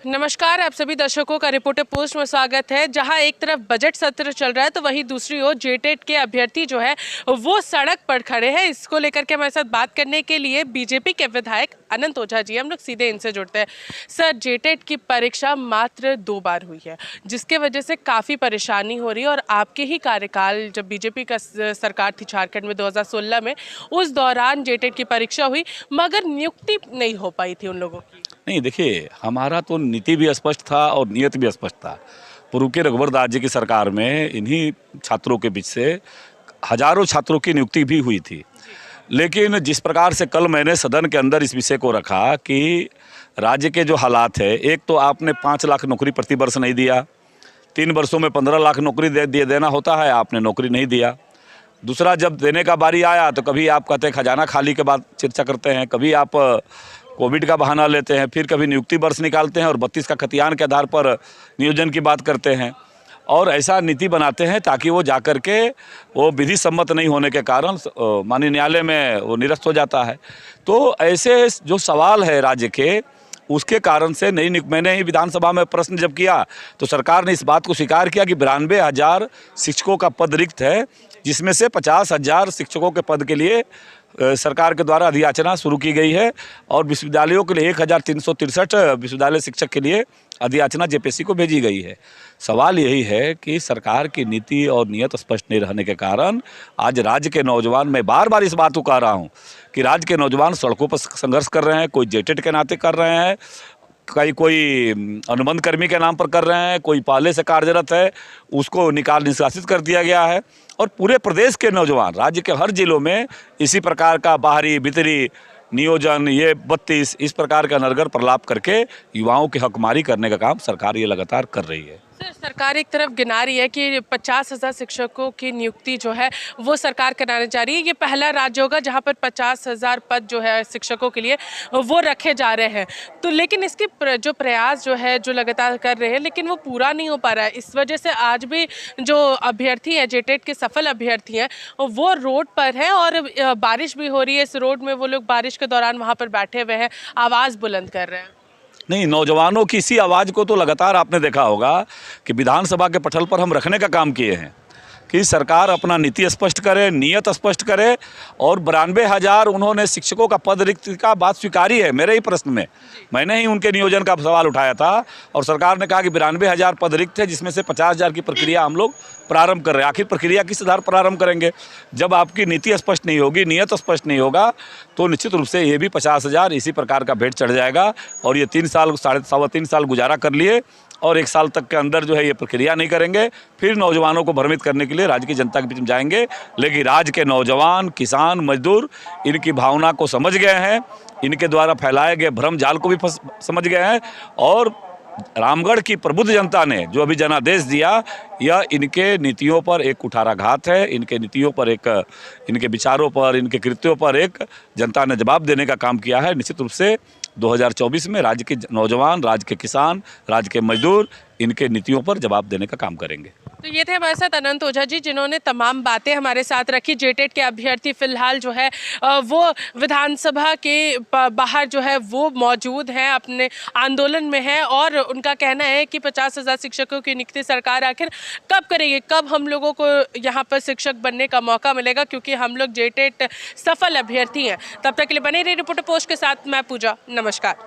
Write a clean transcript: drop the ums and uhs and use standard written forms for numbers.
नमस्कार, आप सभी दर्शकों का रिपोर्टर पोस्ट में स्वागत है। जहां एक तरफ बजट सत्र चल रहा है तो वहीं दूसरी ओर जेटेट के अभ्यर्थी जो है वो सड़क पर खड़े हैं। इसको लेकर के हमारे साथ बात करने के लिए बीजेपी के विधायक अनंत ओझा जी, हम लोग सीधे इनसे जुड़ते हैं। सर, जेटेट की परीक्षा मात्र 2 बार हुई है, जिसके वजह से काफ़ी परेशानी हो रही है और आपके ही कार्यकाल जब बीजेपी का सरकार थी झारखंड में 2016 में, उस दौरान जेटेट की परीक्षा हुई मगर नियुक्ति नहीं हो पाई थी उन लोगों की। नहीं, देखिए, हमारा तो नीति भी स्पष्ट था और नियत भी स्पष्ट था। पूर्व के रघुवर दास जी की सरकार में इन्हीं छात्रों के बीच से हजारों छात्रों की नियुक्ति भी हुई थी। लेकिन जिस प्रकार से कल मैंने सदन के अंदर इस विषय को रखा कि राज्य के जो हालात है, एक तो आपने 5 लाख नौकरी प्रति वर्ष नहीं दिया, 3 वर्षों में 15 लाख नौकरी देना होता है, आपने नौकरी नहीं दिया। दूसरा, जब देने का बारी आया तो कभी आप कहते हैं खजाना खाली के बाद चर्चा करते हैं, कभी आप कोविड का बहाना लेते हैं, फिर कभी नियुक्ति वर्ष निकालते हैं और 32 का खतियान के आधार पर नियोजन की बात करते हैं और ऐसा नीति बनाते हैं ताकि वो जाकर के वो विधि सम्मत नहीं होने के कारण माननीय न्यायालय में वो निरस्त हो जाता है। तो ऐसे जो सवाल है राज्य के, उसके कारण से मैंने ही विधानसभा में प्रश्न जब किया तो सरकार ने इस बात को स्वीकार किया कि 92,000 शिक्षकों का पद रिक्त है, जिसमें से 50,000 शिक्षकों के पद के लिए सरकार के द्वारा अधियाचना शुरू की गई है और विश्वविद्यालयों के लिए 1,363 विश्वविद्यालय शिक्षक के लिए अधियाचना जेपीएससी को भेजी गई है। सवाल यही है कि सरकार की नीति और नियत स्पष्ट नहीं रहने के कारण आज राज्य के नौजवान, मैं बार बार इस बात को कह रहा हूँ कि राज्य के नौजवान सड़कों पर संघर्ष कर रहे हैं। कोई जेटेट के नाते कर रहे हैं, कोई अनुबंध कर्मी के नाम पर कर रहे हैं, कोई पहले से कार्यरत है उसको निष्कासित कर दिया गया है और पूरे प्रदेश के नौजवान राज्य के हर जिलों में इसी प्रकार का बाहरी भीतरी नियोजन, ये 32 इस प्रकार का नरगर प्रलाप करके युवाओं की हकमारी करने का काम सरकार ये लगातार कर रही है। सर, सरकार एक तरफ गिना रही है कि 50,000 शिक्षकों की नियुक्ति जो है वो सरकार कराने जा रही है। ये पहला राज्य होगा जहां पर 50,000 पद जो है शिक्षकों के लिए वो रखे जा रहे हैं। तो लेकिन इसके जो प्रयास जो है जो लगातार कर रहे हैं, लेकिन वो पूरा नहीं हो पा रहा है। इस वजह से आज भी जो अभ्यर्थी हैं, जेटेट के सफल अभ्यर्थी हैं, वो रोड पर हैं और बारिश भी हो रही है। इस रोड में वो लोग बारिश के दौरान वहाँ पर बैठे हुए हैं, आवाज़ बुलंद कर रहे हैं। नहीं, नौजवानों की इसी आवाज़ को तो लगातार आपने देखा होगा कि विधानसभा के पटल पर हम रखने का काम किए हैं कि सरकार अपना नीति स्पष्ट करे, नियत स्पष्ट करे और 92,000 उन्होंने शिक्षकों का पद रिक्त का बात स्वीकारी है। मेरे ही प्रश्न में मैंने ही उनके नियोजन का सवाल उठाया था और सरकार ने कहा कि 92,000 पद रिक्त है, जिसमें से 50,000 की प्रक्रिया हम लोग प्रारंभ कर रहे हैं। आखिर प्रक्रिया किस आधार प्रारंभ करेंगे? जब आपकी नीति स्पष्ट नहीं होगी, नियत स्पष्ट नहीं होगा तो निश्चित रूप से ये भी 50,000 इसी प्रकार का भेंट चढ़ जाएगा और ये 3 साल, 3.5 साल गुजारा कर लिए और 1 साल तक के अंदर जो है ये प्रक्रिया नहीं करेंगे, फिर नौजवानों को भ्रमित करने के लिए राज्य की जनता के बीच में जाएंगे। लेकिन राज्य के नौजवान, किसान, मजदूर इनकी भावना को समझ गए हैं, इनके द्वारा फैलाए गए भ्रम जाल को भी समझ गए हैं और रामगढ़ की प्रबुद्ध जनता ने जो अभी जनादेश दिया, यह इनके नीतियों पर एक कुठाराघात है। इनके नीतियों पर इनके विचारों पर, इनके कृत्यों पर एक जनता ने जवाब देने का काम किया है। निश्चित रूप से 2024 में राज्य के नौजवान, राज्य के किसान, राज्य के मजदूर इनके नीतियों पर जवाब देने का काम करेंगे। तो ये थे हमारे साथ अनंत ओझा जी, जिन्होंने तमाम बातें हमारे साथ रखी। जेटेट के अभ्यर्थी फिलहाल जो है वो विधानसभा के बाहर जो है वो मौजूद हैं, अपने आंदोलन में हैं और उनका कहना है कि 50,000 शिक्षकों की नियुक्ति सरकार आखिर कब करेगी, कब हम लोगों को यहाँ पर शिक्षक बनने का मौका मिलेगा, क्योंकि हम लोग जेटेट सफल अभ्यर्थी हैं। तब तक के लिए बने रहिए रिपोर्टर पोस्ट के साथ। मैं पूजा, नमस्कार।